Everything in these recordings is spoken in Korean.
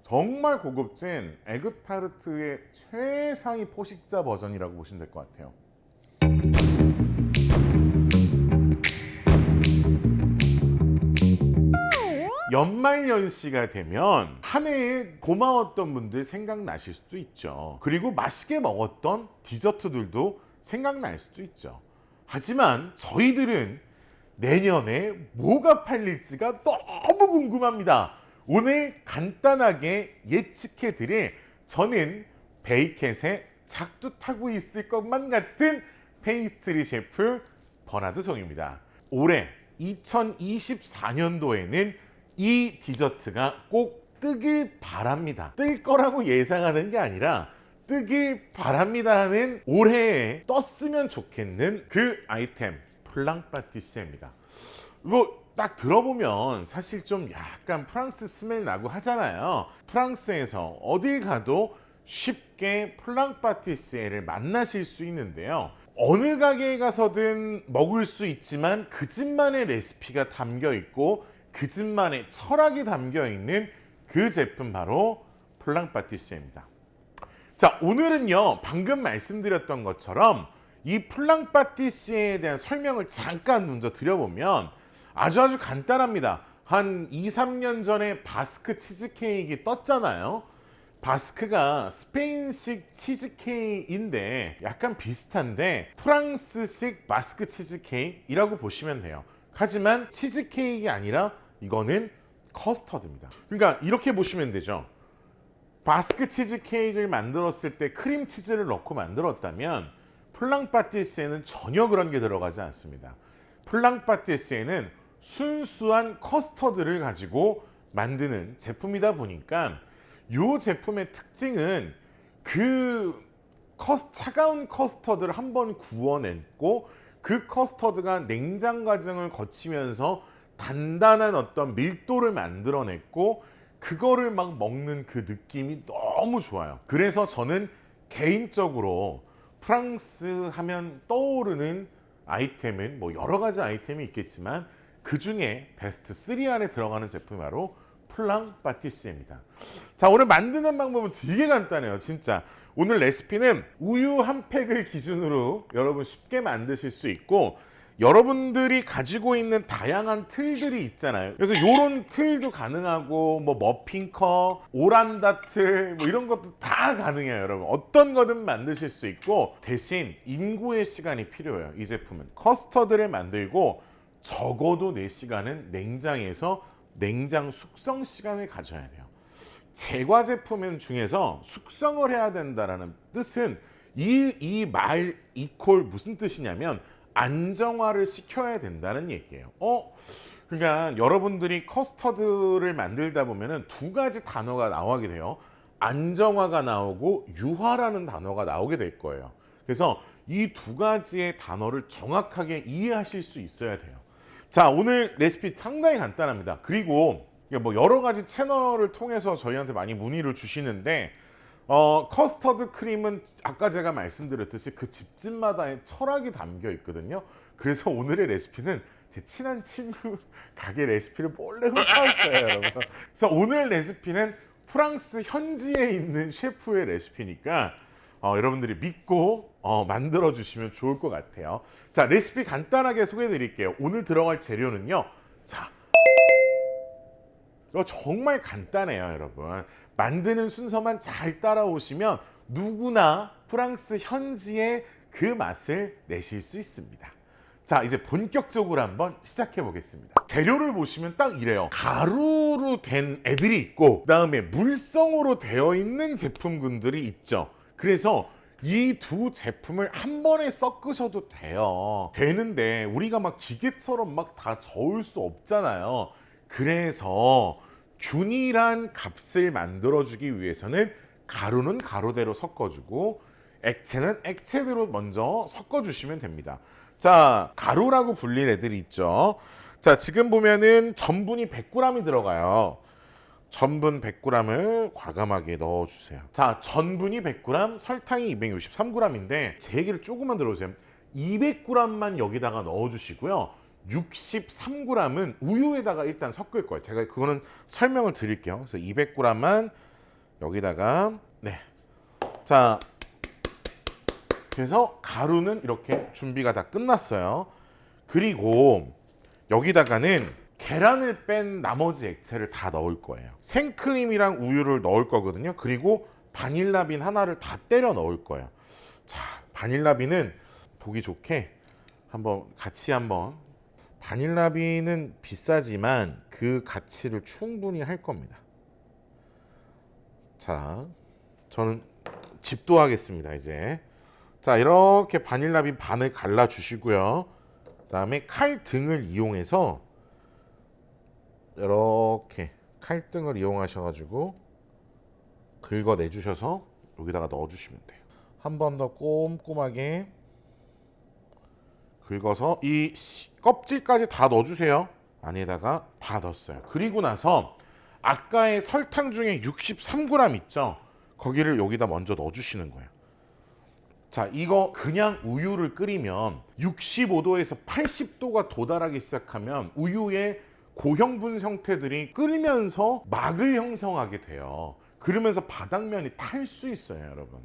정말 고급진 에그타르트의 최상위 포식자 버전이라고 보시면 될 것 같아요. 연말연시가 되면 한 해에 고마웠던 분들 생각나실 수도 있죠. 그리고 맛있게 먹었던 디저트들도 생각날 수도 있죠. 하지만 저희들은 내년에 뭐가 팔릴지가 너무 궁금합니다. 오늘 간단하게 예측해 드릴, 저는 베이켓에 작두타고 있을 것만 같은 페이스트리 셰프 버나드 송입니다. 올해 2024년도에는 이 디저트가 꼭 뜨길 바랍니다. 뜰 거라고 예상하는 게 아니라 뜨길 바랍니다 하는, 올해에 떴으면 좋겠는 그 아이템, 플랑 파티시에입니다. 이거 딱 들어보면 사실 좀 약간 프랑스 스멜 나고 하잖아요. 프랑스에서 어딜 가도 쉽게 플랑 파티시에를 만나실 수 있는데요. 어느 가게에 가서든 먹을 수 있지만 그 집만의 레시피가 담겨 있고 그 집만의 철학이 담겨 있는 그 제품, 바로 플랑 파티시에입니다. 자, 오늘은요, 방금 말씀드렸던 것처럼 이 플랑 파티시에에 대한 설명을 잠깐 먼저 드려보면 아주 간단합니다. 한 2, 3년 전에 바스크 치즈케이크 떴잖아요. 바스크가 스페인식 치즈케이크인데 약간 비슷한데 프랑스식 바스크 치즈케이크이라고 보시면 돼요. 하지만 치즈케이크가 아니라 이거는 커스터드입니다. 그러니까 이렇게 보시면 되죠. 바스크 치즈케이크를 만들었을 때 크림치즈를 넣고 만들었다면 플랑 파티시에는 전혀 그런 게 들어가지 않습니다. 플랑 파티시에는 순수한 커스터드를 가지고 만드는 제품이다 보니까 이 제품의 특징은 그 차가운 커스터드를 한번 구워냈고 그 커스터드가 냉장 과정을 거치면서 단단한 어떤 밀도를 만들어냈고 그거를 막 먹는 그 느낌이 너무 좋아요. 그래서 저는 개인적으로 프랑스 하면 떠오르는 아이템은 뭐 여러 가지 아이템이 있겠지만 그 중에 베스트 3 안에 들어가는 제품이 바로 플랑 파티시에입니다. 자, 오늘 만드는 방법은 되게 간단해요. 진짜 오늘 레시피는 우유 한 팩을 기준으로 여러분 쉽게 만드실 수 있고, 여러분들이 가지고 있는 다양한 틀들이 있잖아요. 그래서 이런 틀도 가능하고 뭐 머핀컵, 오란다 틀, 뭐 이런 것도 다 가능해요. 여러분 어떤 거든 만드실 수 있고, 대신 인고의 시간이 필요해요. 이 제품은 커스터드를 만들고 적어도 4시간은 냉장에서 냉장 숙성 시간을 가져야 돼요. 제과 제품 중에서 숙성을 해야 된다는 뜻은 이 말 이퀄 무슨 뜻이냐면 안정화를 시켜야 된다는 얘기예요. 그러니까 여러분들이 커스터드를 만들다 보면은 두 가지 단어가 나오게 돼요. 안정화가 나오고 유화라는 단어가 나오게 될 거예요. 그래서 이 두 가지의 단어를 정확하게 이해하실 수 있어야 돼요. 자, 오늘 레시피 상당히 간단합니다. 그리고 뭐 여러 가지 채널을 통해서 저희한테 많이 문의를 주시는데 커스터드 크림은 아까 제가 말씀드렸듯이 그 집집마다의 철학이 담겨 있거든요. 그래서 오늘의 레시피는 제 친한 친구 가게 레시피를 몰래 훔쳐왔어요, 여러분. 그래서 오늘 레시피는 프랑스 현지에 있는 셰프의 레시피니까 여러분들이 믿고 만들어 주시면 좋을 것 같아요. 자, 레시피 간단하게 소개해 드릴게요. 오늘 들어갈 재료는요, 자, 이거 정말 간단해요, 여러분. 만드는 순서만 잘 따라오시면 누구나 프랑스 현지의 그 맛을 내실 수 있습니다. 자, 이제 본격적으로 한번 시작해 보겠습니다. 재료를 보시면 딱 이래요. 가루로 된 애들이 있고 그다음에 물성으로 되어 있는 제품군들이 있죠. 그래서 이 두 제품을 한 번에 섞으셔도 돼요. 되는데 우리가 막 기계처럼 막 다 저을 수 없잖아요. 그래서 균일한 값을 만들어주기 위해서는 가루는 가루대로 섞어주고 액체는 액체대로 먼저 섞어주시면 됩니다. 자, 가루라고 불릴 애들이 있죠. 자, 지금 보면은 전분이 100g이 들어가요. 전분 100g을 과감하게 넣어주세요. 자, 전분이 100g, 설탕이 263g인데 제 얘기를 조금만 들어보세요. 200g만 여기다가 넣어주시고요. 63g은 우유에다가 일단 섞을 거예요. 제가 그거는 설명을 드릴게요. 그래서 200g만 여기다가 자, 그래서 가루는 이렇게 준비가 다 끝났어요. 그리고 여기다가는 계란을 뺀 나머지 액체를 다 넣을 거예요. 생크림이랑 우유를 넣을 거거든요. 그리고 바닐라빈 하나를 다 때려 넣을 거예요. 자, 바닐라빈은 보기 좋게 같이 한번. 바닐라빈은 비싸지만 그 가치를 충분히 할 겁니다. 자, 저는 집도하겠습니다. 이제 자, 이렇게 바닐라빈 반을 갈라 주시고요. 그다음에 칼등을 이용해서 이렇게 칼등을 이용하셔가지고 긁어내 주셔서 여기다가 넣어주시면 돼요. 한 번 더 꼼꼼하게 긁어서 이 껍질까지 다 넣어주세요. 안에다가 다 넣었어요. 그리고 나서 아까의 설탕 중에 63g 있죠? 거기를 여기다 먼저 넣어주시는 거예요. 자, 이거 그냥 우유를 끓이면 65도에서 80도가 도달하기 시작하면 우유의 고형분 형태들이 끓면서 막을 형성하게 돼요. 그러면서 바닥면이 탈 수 있어요, 여러분.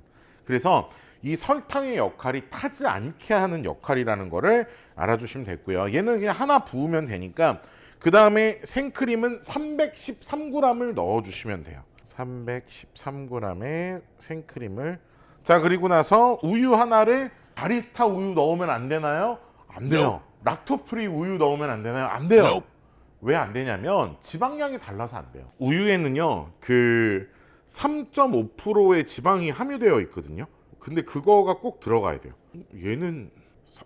그래서 이 설탕의 역할이 타지 않게 하는 역할이라는 거를 알아주시면 됐고요. 얘는 그냥 하나 부으면 되니까 그 다음에 생크림은 313g을 넣어주시면 돼요. 313g의 생크림을. 자, 그리고 나서 우유 하나를 바리스타 우유 넣으면 안 되나요? 안 돼요. 락토프리 우유 넣으면 안 되나요? 안 돼요. 왜 안 되냐면 지방량이 달라서 안 돼요. 우유에는요, 그 3.5%의 지방이 함유되어 있거든요. 근데 그거가 꼭 들어가야 돼요. 얘는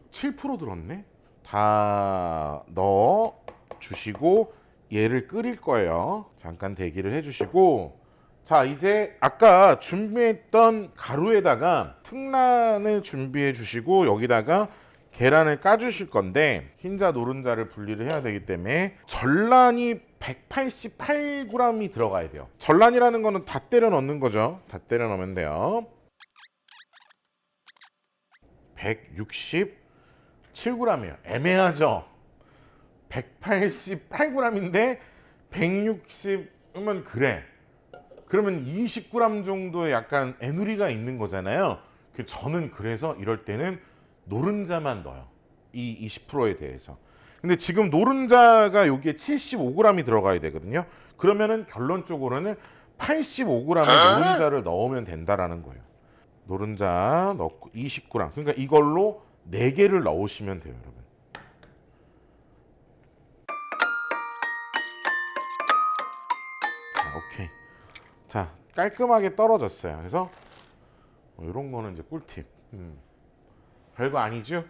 7% 들었네? 다 넣어 주시고 얘를 끓일 거예요. 잠깐 대기를 해주시고, 자, 이제 아까 준비했던 가루에다가 특란을 준비해 주시고 여기다가 계란을 까주실 건데 흰자 노른자를 분리를 해야 되기 때문에 전란이 188g이 들어가야 돼요. 전란이라는 거는 다 때려 넣는 거죠. 다 때려 넣으면 돼요. 167g이에요. 애매하죠? 188g인데 160이면 그래. 그러면 20g 정도의 약간 애누리가 있는 거잖아요. 저는 그래서 이럴 때는 노른자만 넣어요. 이 20%에 대해서. 근데 지금 노른자가 여기에 75g이 들어가야 되거든요. 그러면은 결론적으로는 85g의 노른자를 넣으면 된다라는 거예요. 노른자 넣고 20g. 그러니까 이걸로 4개를 넣으시면 돼요, 여러분. 자, 오케이. 자, 깔끔하게 떨어졌어요. 그래서 이런 거는 이제 꿀팁. 별거 아니죠?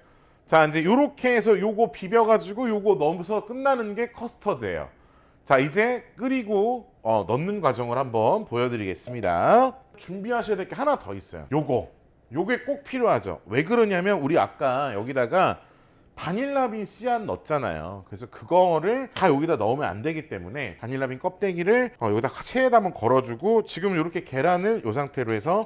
자, 이제 요렇게 해서 요거 비벼가지고 요거 넣어서 끝나는 게 커스터드예요. 자, 이제 끓이고 넣는 과정을 한번 보여드리겠습니다. 준비하셔야 될 게 하나 더 있어요. 요게 꼭 필요하죠. 왜 그러냐면 우리 아까 여기다가 바닐라빈 씨앗 넣었잖아요. 그래서 그거를 다 여기다 넣으면 안 되기 때문에 바닐라빈 껍데기를 여기다 체에다 한번 걸어주고, 지금 이렇게 계란을 이 상태로 해서,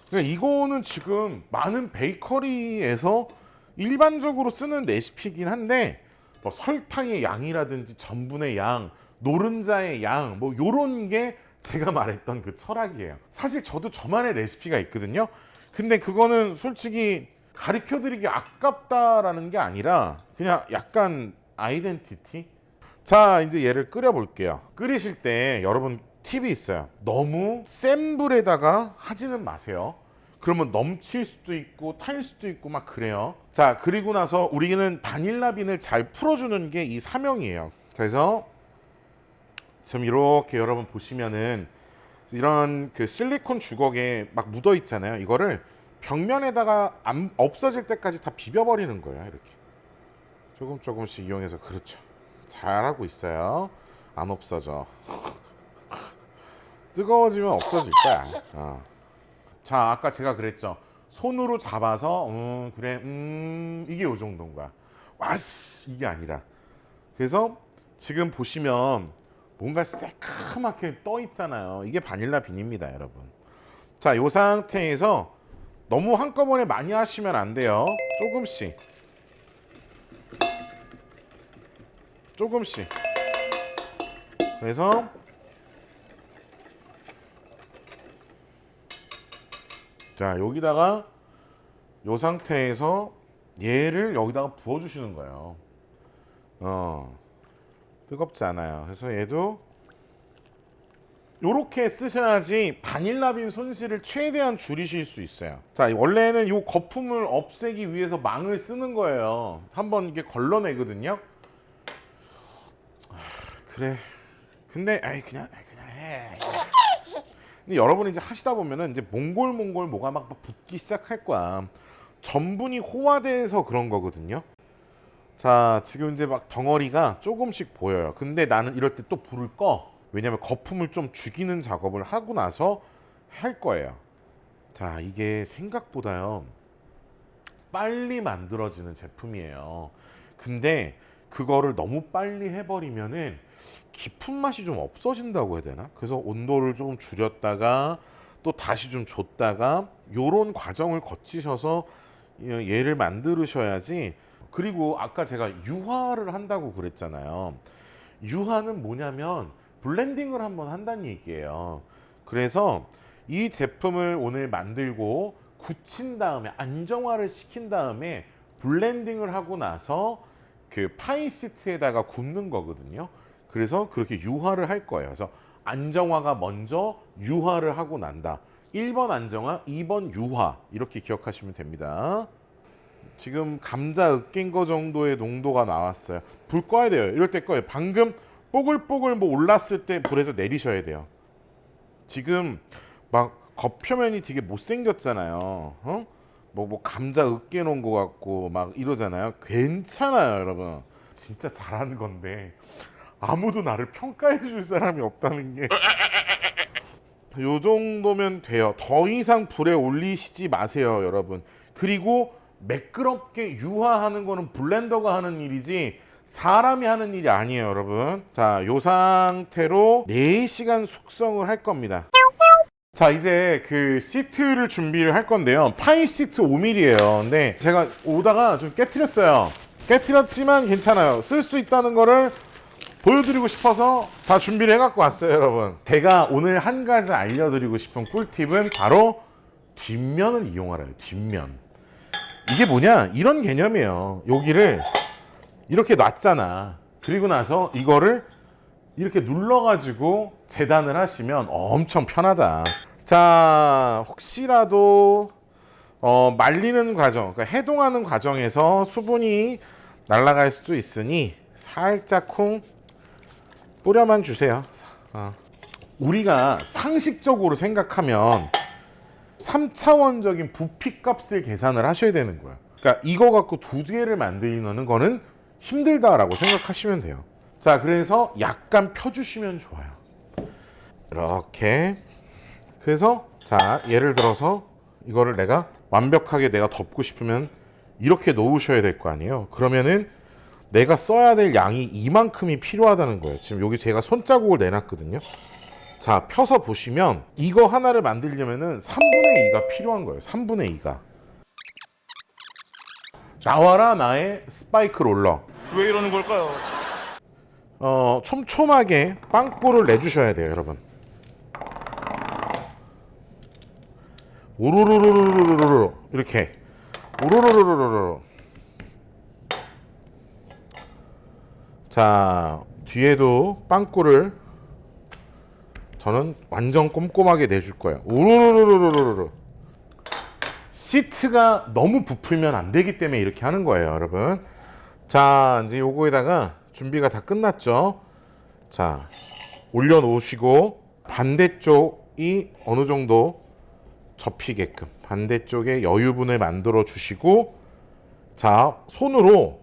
그러니까 이거는 지금 많은 베이커리에서 일반적으로 쓰는 레시피긴 한데 뭐 설탕의 양이라든지 전분의 양, 노른자의 양, 뭐 요런 게 제가 말했던 그 철학이에요. 사실 저도 저만의 레시피가 있거든요. 근데 그거는 솔직히 가르쳐드리기 아깝다라는 게 아니라 그냥 약간 아이덴티티? 자, 이제 얘를 끓여볼게요. 끓이실 때 여러분 팁이 있어요. 너무 센 불에다가 하지는 마세요. 그러면 넘칠 수도 있고 탈 수도 있고 막 그래요. 자, 그리고 나서 우리는 바닐라빈을 잘 풀어주는 게 이 사명이에요. 그래서 지금 이렇게 여러분 보시면은 이런 그 실리콘 주걱에 막 묻어 있잖아요. 이거를 벽면에다가 없어질 때까지 다 비벼버리는 거예요. 이렇게 조금씩 이용해서. 그렇죠. 잘하고 있어요. 안 없어져. 뜨거워지면 없어질 거야. 자, 아까 제가 그랬죠. 손으로 잡아서 그래 이게 요 정도인 거야. 와씨, 이게 아니라. 그래서 지금 보시면 뭔가 새카맣게 떠 있잖아요. 이게 바닐라 빈입니다, 여러분. 자, 요 상태에서 너무 한꺼번에 많이 하시면 안 돼요. 조금씩. 그래서 자, 여기다가 이 상태에서 얘를 여기다가 부어주시는 거예요. 뜨겁지 않아요. 그래서 얘도 요렇게 쓰셔야지 바닐라빈 손실을 최대한 줄이실 수 있어요. 자, 원래는 요 거품을 없애기 위해서 망을 쓰는 거예요. 한번 이게 걸러내거든요. 그래. 근데 그냥 해. 근데 여러분이 이제 하시다 보면은 이제 몽골 뭐가 막 붙기 시작할 거야. 전분이 호화돼서 그런 거거든요. 자, 지금 이제 막 덩어리가 조금씩 보여요. 근데 나는 이럴 때 또 불을 꺼. 왜냐면 거품을 좀 죽이는 작업을 하고 나서 할 거예요. 자, 이게 생각보다요 빨리 만들어지는 제품이에요. 근데 그거를 너무 빨리 해버리면은 깊은 맛이 좀 없어진다고 해야 되나? 그래서 온도를 조금 줄였다가 또 다시 좀 줬다가 요런 과정을 거치셔서 얘를 만드셔야지. 그리고 아까 제가 유화를 한다고 그랬잖아요. 유화는 뭐냐면 블렌딩을 한번 한다는 얘기예요. 그래서 이 제품을 오늘 만들고 굳힌 다음에 안정화를 시킨 다음에 블렌딩을 하고 나서 그 파이 시트에다가 굽는 거거든요. 그래서 그렇게 유화를 할 거예요. 그래서 안정화가 먼저 유화를 하고 난다. 1번 안정화, 2번 유화 이렇게 기억하시면 됩니다. 지금 감자 으깬 거 정도의 농도가 나왔어요. 불 꺼야 돼요. 이럴 때 꺼요. 방금 뽀글뽀글 뭐 올랐을 때 불에서 내리셔야 돼요. 지금 막 겉표면이 되게 못생겼잖아요. 뭐 감자 으깨 놓은 거 같고 막 이러잖아요. 괜찮아요, 여러분. 진짜 잘하는 건데 아무도 나를 평가해 줄 사람이 없다는 게 요 정도면 돼요. 더 이상 불에 올리시지 마세요, 여러분. 그리고 매끄럽게 유화하는 거는 블렌더가 하는 일이지 사람이 하는 일이 아니에요, 여러분. 자, 요 상태로 4시간 숙성을 할 겁니다. 자, 이제 그 시트를 준비를 할 건데요. 파이 시트 5mm예요. 근데 제가 오다가 좀 깨트렸어요. 깨트렸지만 괜찮아요. 쓸 수 있다는 거를 보여드리고 싶어서 다 준비를 해갖고 왔어요, 여러분. 제가 오늘 한 가지 알려드리고 싶은 꿀팁은 바로 뒷면을 이용하라요. 뒷면. 이게 뭐냐? 이런 개념이에요. 여기를 이렇게 놨잖아. 그리고 나서 이거를 이렇게 눌러가지고 재단을 하시면 엄청 편하다. 자, 혹시라도 말리는 과정, 그러니까 해동하는 과정에서 수분이 날아갈 수도 있으니 살짝 쿵 뿌려만 주세요. 우리가 상식적으로 생각하면 3차원적인 부피값을 계산을 하셔야 되는 거예요. 그러니까 이거 갖고 2개를 만드는 거는 힘들다라고 생각하시면 돼요. 자, 그래서 약간 펴주시면 좋아요. 이렇게. 그래서 자, 예를 들어서 이거를 내가 완벽하게 내가 덮고 싶으면 이렇게 놓으셔야 될 거 아니에요. 그러면은 내가 써야 될 양이 이만큼이 필요하다는 거예요. 지금 여기 제가 손자국을 내놨거든요. 자, 펴서 보시면 이거 하나를 만들려면은 3분의 2가 필요한 거예요. 3분의 2가. 나와라 나의 스파이크 롤러. 왜 이러는 걸까요? 촘촘하게 빵볼을 내주셔야 돼요, 여러분. 우르르르르르르 이렇게 우르르르르르. 자, 뒤에도 빵꿀을 저는 완전 꼼꼼하게 내줄 거예요. 우르르르르르르. 시트가 너무 부풀면 안 되기 때문에 이렇게 하는 거예요, 여러분. 자, 이제 요거에다가 준비가 다 끝났죠. 자, 올려놓으시고 반대쪽이 어느 정도 접히게끔 반대쪽에 여유분을 만들어 주시고, 자, 손으로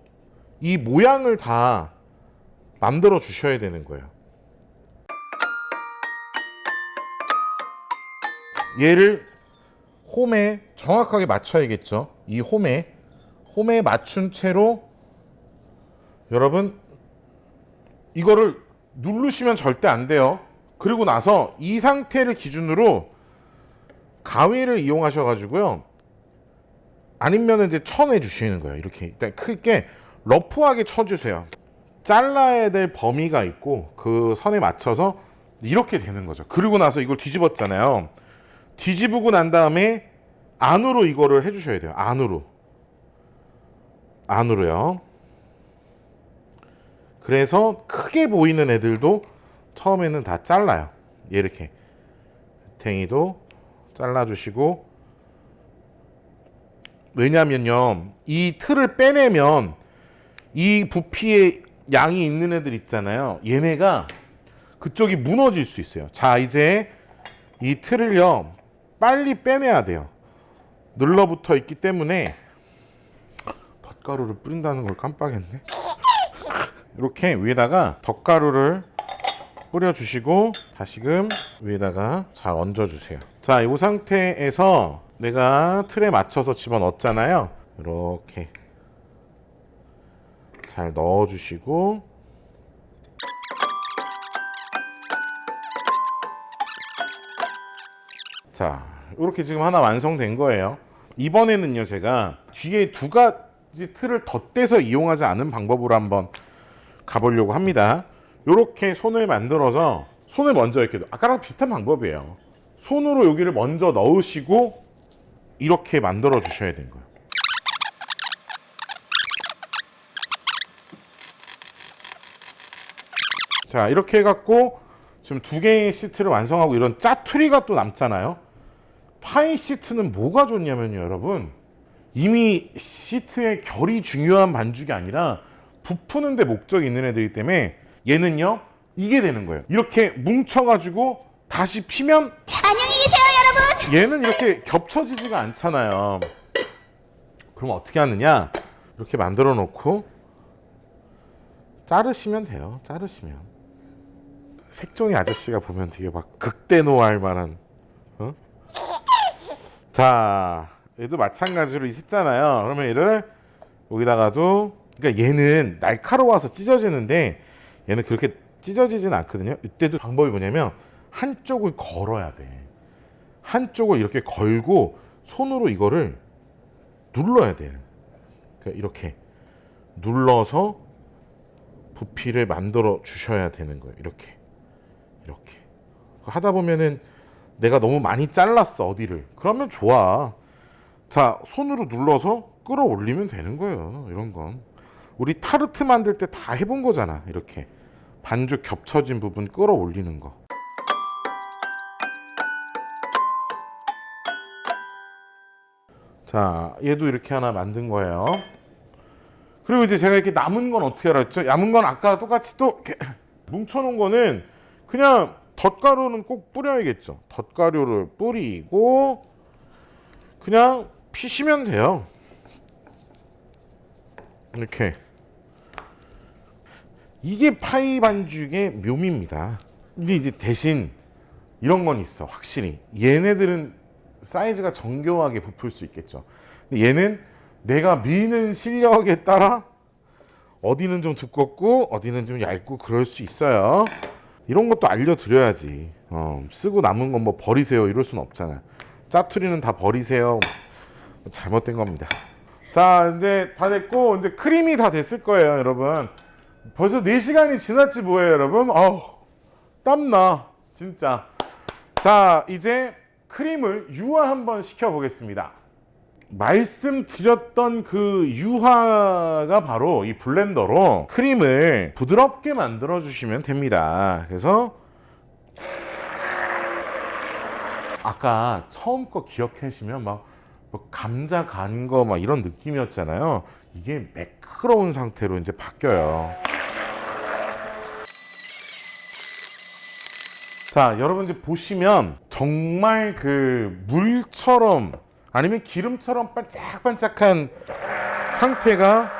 이 모양을 다 만들어 주셔야 되는 거예요. 얘를 홈에 정확하게 맞춰야겠죠. 이 홈에 맞춘 채로 여러분 이거를 누르시면 절대 안 돼요. 그리고 나서 이 상태를 기준으로 가위를 이용하셔 가지고요. 아니면 이제 쳐내 주시는 거예요. 이렇게 일단 크게 러프하게 쳐주세요. 잘라야 될 범위가 있고 그 선에 맞춰서 이렇게 되는 거죠. 그리고 나서 이걸 뒤집었잖아요. 뒤집고 난 다음에 안으로 이거를 해주셔야 돼요. 안으로요. 그래서 크게 보이는 애들도 처음에는 다 잘라요. 이렇게 댕이도 잘라주시고, 왜냐면요, 이 틀을 빼내면 이 부피에 양이 있는 애들 있잖아요. 얘네가 그쪽이 무너질 수 있어요. 자, 이제 이 틀을요 빨리 빼내야 돼요. 눌러붙어 있기 때문에. 덧가루를 뿌린다는 걸 깜빡했네. 이렇게 위에다가 덧가루를 뿌려주시고 다시금 위에다가 잘 얹어주세요. 자, 이 상태에서 내가 틀에 맞춰서 집어넣었잖아요. 이렇게 잘 넣어주시고, 자, 이렇게 지금 하나 완성된 거예요. 이번에는요, 제가 뒤에 두 가지 틀을 덧대서 이용하지 않은 방법으로 한번 가보려고 합니다. 이렇게 손을 만들어서, 손을 먼저 이렇게, 아까랑 비슷한 방법이에요. 손으로 여기를 먼저 넣으시고 이렇게 만들어 주셔야 되는 거예요. 자, 이렇게 해갖고 지금 두 개의 시트를 완성하고, 이런 짜투리가 또 남잖아요. 파이 시트는 뭐가 좋냐면요, 여러분, 이미 시트의 결이 중요한 반죽이 아니라 부푸는 데 목적이 있는 애들이기 때문에 얘는요 이게 되는 거예요. 이렇게 뭉쳐가지고 다시 피면, 안녕히 계세요, 여러분. 얘는 이렇게 겹쳐지지가 않잖아요. 그럼 어떻게 하느냐, 이렇게 만들어 놓고 자르시면 돼요. 자르시면. 색종이 아저씨가 보면 되게 막 극대노할 만한, 자, 얘도 마찬가지로 했잖아요. 그러면 얘를 여기다가도, 그러니까 얘는 날카로워서 찢어지는데 얘는 그렇게 찢어지진 않거든요. 이때도 방법이 뭐냐면 한쪽을 걸어야 돼. 한쪽을 이렇게 걸고 손으로 이거를 눌러야 돼. 그러니까 이렇게 눌러서 부피를 만들어 주셔야 되는 거예요. 이렇게 하다 보면은 내가 너무 많이 잘랐어 어디를, 그러면 좋아. 자, 손으로 눌러서 끌어올리면 되는 거예요. 이런 건 우리 타르트 만들 때 다 해본 거잖아. 이렇게 반죽 겹쳐진 부분 끌어올리는 거. 자, 얘도 이렇게 하나 만든 거예요. 그리고 이제 제가 이렇게 남은 건 어떻게 알았죠? 남은 건 아까 똑같이 또 이렇게 뭉쳐놓은 거는 그냥 덧가루는 꼭 뿌려야겠죠. 덧가루를 뿌리고 그냥 피시면 돼요. 이렇게. 이게 파이 반죽의 묘미입니다. 근데 이제 대신 이런 건 있어. 확실히 얘네들은 사이즈가 정교하게 부풀 수 있겠죠. 근데 얘는 내가 미는 실력에 따라 어디는 좀 두껍고 어디는 좀 얇고 그럴 수 있어요. 이런 것도 알려드려야지. 쓰고 남은 건 뭐 버리세요 이럴 수는 없잖아. 짜투리는 다 버리세요. 잘못된 겁니다. 자, 이제 다 됐고 이제 크림이 다 됐을 거예요, 여러분. 벌써 4시간이 지났지 뭐예요, 여러분. 땀나 진짜. 자, 이제 크림을 유화 한번 시켜보겠습니다. 말씀드렸던 그 유화가 바로 이 블렌더로 크림을 부드럽게 만들어 주시면 됩니다. 그래서 아까 처음 거 기억하시면 막 감자 간 거 막 이런 느낌이었잖아요. 이게 매끄러운 상태로 이제 바뀌어요. 자, 여러분 이제 보시면 정말 그 물처럼 아니면 기름처럼 반짝반짝한 상태가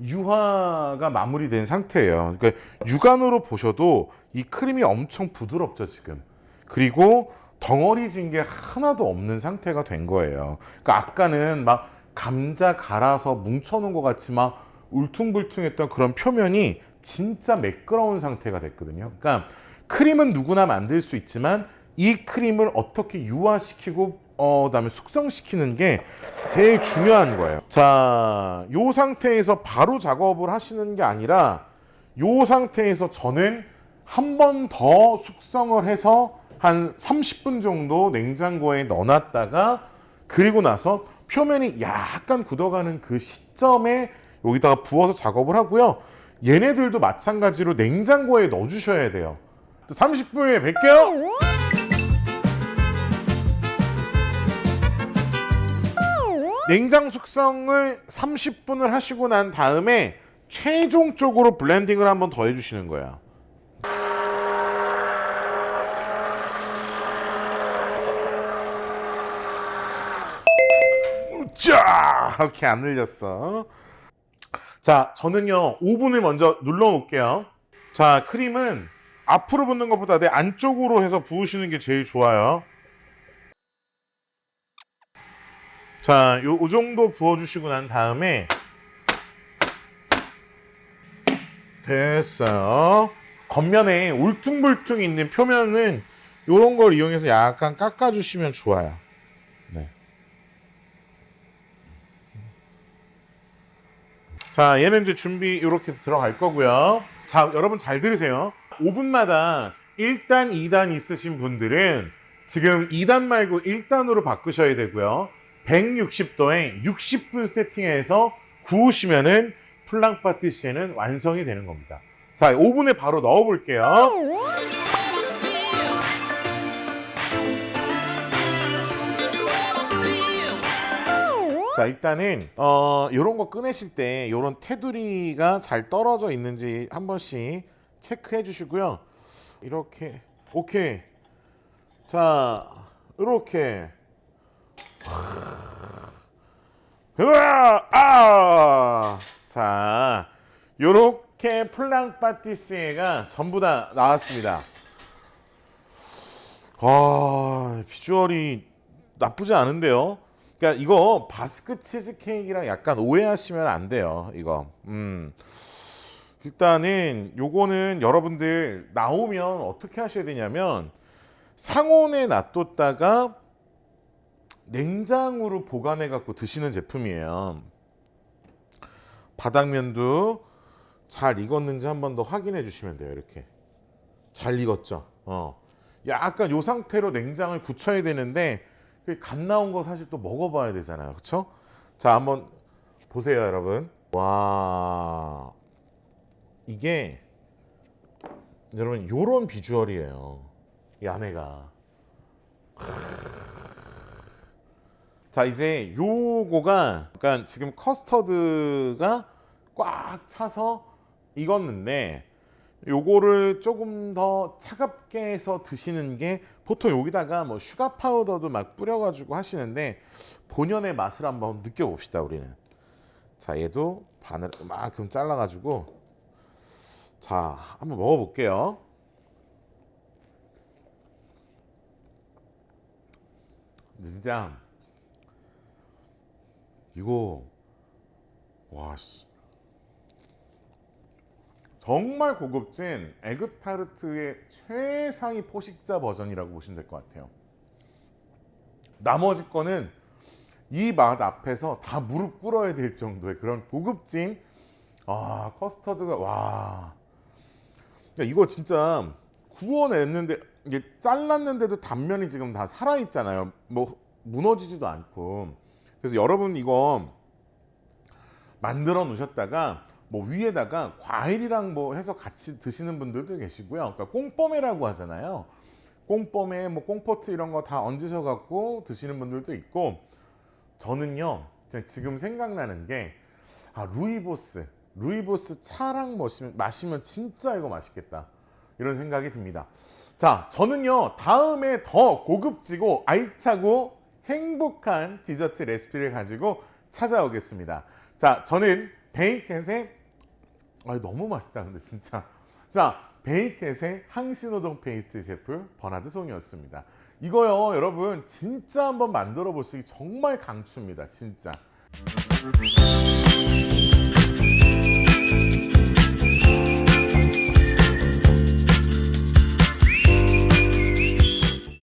유화가 마무리된 상태예요. 그러니까 육안으로 보셔도 이 크림이 엄청 부드럽죠 지금. 그리고 덩어리진 게 하나도 없는 상태가 된 거예요. 그러니까 아까는 막 감자 갈아서 뭉쳐놓은 것 같이 막 울퉁불퉁했던 그런 표면이 진짜 매끄러운 상태가 됐거든요. 그러니까 크림은 누구나 만들 수 있지만 이 크림을 어떻게 유화시키고 그다음에 숙성시키는 게 제일 중요한 거예요. 자, 요 상태에서 바로 작업을 하시는 게 아니라 요 상태에서 저는 한 번 더 숙성을 해서 한 30분 정도 냉장고에 넣어놨다가 그 그리고 나서 표면이 약간 굳어가는 그 시점에 여기다가 부어서 작업을 하고요. 얘네들도 마찬가지로 냉장고에 넣어주셔야 돼요. 30분 후에 뵐게요. 냉장 숙성을 30분을 하시고 난 다음에 최종적으로 블렌딩을 한번 더 해주시는 거예요. 쫙! 이렇게 안 늘렸어. 자, 저는요 5분을 먼저 눌러 놓을게요. 자, 크림은 앞으로 붓는 것보다 내 안쪽으로 해서 부으시는 게 제일 좋아요. 자, 요 정도 부어주시고 난 다음에 됐어요. 겉면에 울퉁불퉁 있는 표면은 요런 걸 이용해서 약간 깎아주시면 좋아요. 네. 자, 얘는 이제 준비 이렇게 해서 들어갈 거고요. 자, 여러분 잘 들으세요. 5분마다 1단, 2단 있으신 분들은 지금 2단 말고 1단으로 바꾸셔야 되고요. 160도에 60분 세팅해서 구우시면은 플랑 파티시에는 완성이 되는 겁니다. 자, 오븐에 바로 넣어 볼게요. 자, 일단은 요런 거 꺼내실 때 요런 테두리가 잘 떨어져 있는지 한 번씩 체크해 주시고요. 이렇게 오케이. 자, 이렇게 자, 요렇게 플랑 파티시에가 전부 다 나왔습니다. 비주얼이 나쁘지 않은데요. 그러니까 이거 바스크 치즈케이크랑 약간 오해하시면 안 돼요. 이거. 일단은 요거는 여러분들 나오면 어떻게 하셔야 되냐면 상온에 놔뒀다가 냉장으로 보관해 갖고 드시는 제품이에요. 바닥면도 잘 익었는지 한 번 더 확인해 주시면 돼요. 이렇게 잘 익었죠. 약간 요 상태로 냉장을 굳혀야 되는데 갓 나온 거 사실 또 먹어봐야 되잖아요. 그렇죠? 자, 한번 보세요, 여러분. 와, 이게 여러분 요런 비주얼이에요. 이 안에가. 자, 이제 요거가 약간 지금 커스터드가 꽉 차서 익었는데 요거를 조금 더 차갑게 해서 드시는 게 보통 여기다가 뭐 슈가 파우더도 막 뿌려가지고 하시는데 본연의 맛을 한번 느껴봅시다, 우리는. 자, 얘도 반을 이만큼 잘라가지고 자, 한번 먹어볼게요. 진짜 이거 와씨 정말 고급진 에그타르트의 최상위 포식자 버전이라고 보시면 될 것 같아요. 나머지 거는 이 맛 앞에서 다 무릎 꿇어야 될 정도의 그런 고급진 커스터드가 와 이거 진짜 구워냈는데 이게 잘랐는데도 단면이 지금 다 살아있잖아요. 뭐 무너지지도 않고. 그래서 여러분 이거 만들어 놓으셨다가 뭐 위에다가 과일이랑 뭐 해서 같이 드시는 분들도 계시고요. 그러니까 꽁뽀메라고 하잖아요. 꽁뽀메, 뭐 꽁포트 이런 거 다 얹으셔 갖고 드시는 분들도 있고, 저는요 지금 생각나는 게 루이보스 차랑 마시면 진짜 이거 맛있겠다 이런 생각이 듭니다. 자, 저는요 다음에 더 고급지고 알차고 행복한 디저트 레시피를 가지고 찾아오겠습니다. 자, 저는 베이켓의 너무 맛있다 근데 진짜. 자, 베이켓의 항신호동 페이스트 셰프 버나드 송이었습니다. 이거요 여러분 진짜 한번 만들어 보시기 정말 강추입니다. 진짜.